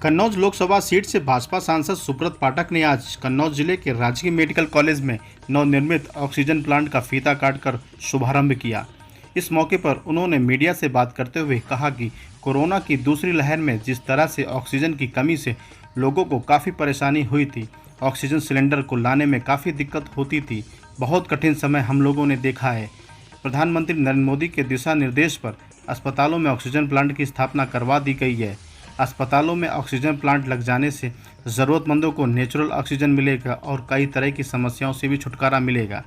Kannauj Lok Sabha seat से भाजपा सांसद सुब्रत पाठक ने आज कन्नौज जिले के राजकीय मेडिकल कॉलेज में नवनिर्मित ऑक्सीजन प्लांट का फीता काटकर शुभारंभ किया। इस मौके पर उन्होंने मीडिया से बात करते हुए कहा कि कोरोना की दूसरी लहर में जिस तरह से ऑक्सीजन की कमी से लोगों को काफ़ी परेशानी हुई थी, ऑक्सीजन सिलेंडर को लाने में काफ़ी दिक्कत होती थी, बहुत कठिन समय हम लोगों ने देखा है। प्रधानमंत्री नरेंद्र मोदी के दिशा निर्देश पर अस्पतालों में ऑक्सीजन प्लांट की स्थापना करवा दी गई है। अस्पतालों में ऑक्सीजन प्लांट लग जाने से ज़रूरतमंदों को नेचुरल ऑक्सीजन मिलेगा और कई तरह की समस्याओं से भी छुटकारा मिलेगा।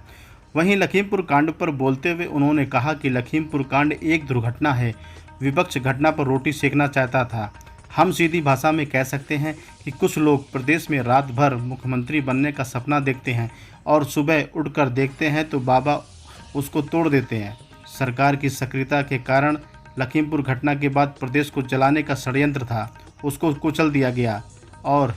वहीं लखीमपुर कांड पर बोलते हुए उन्होंने कहा कि लखीमपुर कांड एक दुर्घटना है। विपक्ष घटना पर रोटी सेकना चाहता था। हम सीधी भाषा में कह सकते हैं कि कुछ लोग प्रदेश में रात भर मुख्यमंत्री बनने का सपना देखते हैं और सुबह उठकर देखते हैं तो बाबा उसको तोड़ देते हैं। सरकार की सक्रियता के कारण लखीमपुर घटना के बाद प्रदेश को जलाने का षड्यंत्र था, उसको कुचल दिया गया और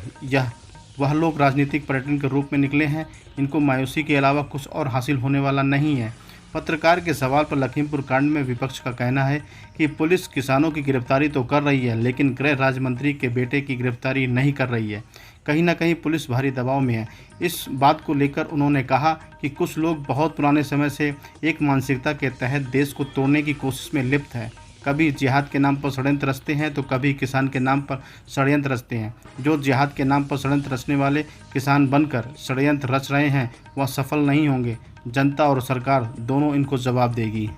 वह लोग राजनीतिक पर्यटन के रूप में निकले हैं। इनको मायूसी के अलावा कुछ और हासिल होने वाला नहीं है। पत्रकार के सवाल पर लखीमपुर कांड में विपक्ष का कहना है कि पुलिस किसानों की गिरफ्तारी तो कर रही है, लेकिन गृह राज्य मंत्री के बेटे की गिरफ्तारी नहीं कर रही है। कहीं ना कहीं पुलिस भारी दबाव में है। इस बात को लेकर उन्होंने कहा कि कुछ लोग बहुत पुराने समय से एक मानसिकता के तहत देश को तोड़ने की कोशिश में लिप्त है। कभी जिहाद के नाम पर षड्यंत्र रचते हैं तो कभी किसान के नाम पर षड्यंत्र रचते हैं। जो जिहाद के नाम पर षड्यंत्र रचने वाले किसान बनकर षड्यंत्र रच रहे हैं वह सफल नहीं होंगे। जनता और सरकार दोनों इनको जवाब देगी।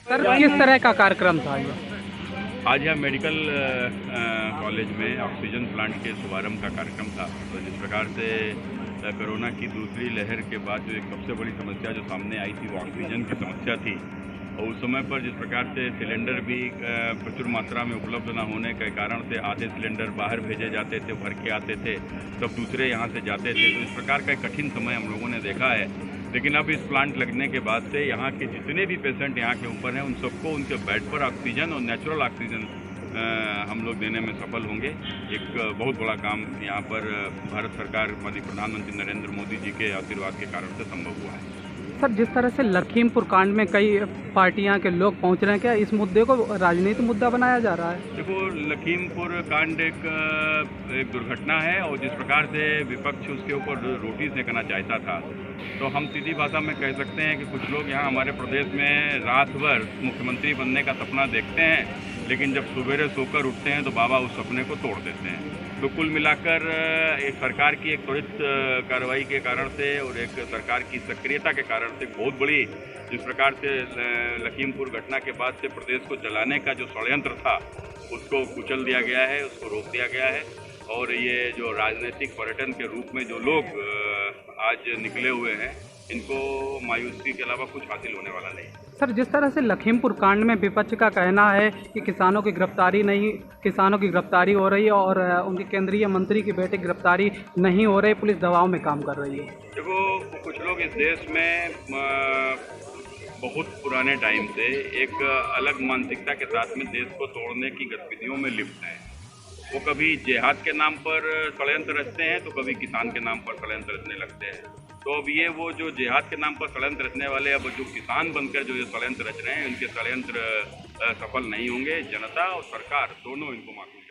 सर, किस तरह का कार्यक्रम था ये? आज यहाँ मेडिकल कॉलेज में ऑक्सीजन प्लांट के शुभारंभ का कार्यक्रम था। तो जिस प्रकार से कोरोना की दूसरी लहर के बाद जो एक सबसे बड़ी समस्या जो सामने आई थी वो ऑक्सीजन की समस्या थी, और उस समय पर जिस प्रकार से सिलेंडर भी प्रचुर मात्रा में उपलब्ध न होने के कारण से आधे सिलेंडर बाहर भेजे जाते थे, भर के आते थे, तब दूसरे यहाँ से जाते थे। तो इस प्रकार का एक कठिन समय हम लोगों ने देखा है। लेकिन अब इस प्लांट लगने के बाद से यहाँ के जितने भी पेशेंट यहाँ के ऊपर हैं उन सबको उनके बेड पर ऑक्सीजन और नेचुरल ऑक्सीजन हम लोग देने में सफल होंगे। एक बहुत बड़ा काम यहाँ पर भारत सरकार माननीय प्रधानमंत्री नरेंद्र मोदी जी के आशीर्वाद के कारण से संभव हुआ है। सर, जिस तरह से लखीमपुर कांड में कई पार्टियां के लोग पहुंच रहे हैं, क्या इस मुद्दे को राजनीतिक मुद्दा बनाया जा रहा है? देखो, लखीमपुर कांड एक दुर्घटना है और जिस प्रकार से विपक्ष उसके ऊपर रोटी सेकना चाहता था, तो हम सीधी भाषा में कह सकते हैं कि कुछ लोग यहाँ हमारे प्रदेश में रात भर मुख्यमंत्री बनने का सपना देखते हैं, लेकिन जब सवेरे सोकर उठते हैं तो बाबा उस सपने को तोड़ देते हैं। तो कुल मिलाकर एक सरकार की एक त्वरित कार्रवाई के कारण से और एक सरकार की सक्रियता के कारण से बहुत बड़ी जिस प्रकार से लखीमपुर घटना के बाद से प्रदेश को जलाने का जो षड्यंत्र था उसको कुचल दिया गया है, उसको रोक दिया गया है। और ये जो राजनीतिक पर्यटन के रूप में जो लोग आज निकले हुए हैं, इनको मायूसी के अलावा कुछ हासिल होने वाला नहीं। सर, जिस तरह से लखीमपुर कांड में विपक्ष का कहना है कि किसानों की गिरफ्तारी हो रही है और उनके केंद्रीय मंत्री की बेटे की गिरफ्तारी नहीं हो रही, पुलिस दबाव में काम कर रही है। देखो, कुछ लोग इस देश में बहुत पुराने टाइम से एक अलग मानसिकता के साथ में देश को तोड़ने की गतिविधियों में लिप्त हैं। वो कभी जिहाद के नाम पर षड्यंत्र रचते हैं तो कभी किसान के नाम पर षड्यंत्र रचने लगते हैं। तो अब ये वो जो जिहाद के नाम पर षड्यंत्र रचने वाले अब जो किसान बनकर जो ये षड्यंत्र रच रहे हैं, उनके षड्यंत्र सफल नहीं होंगे। जनता और सरकार दोनों इनको मासूम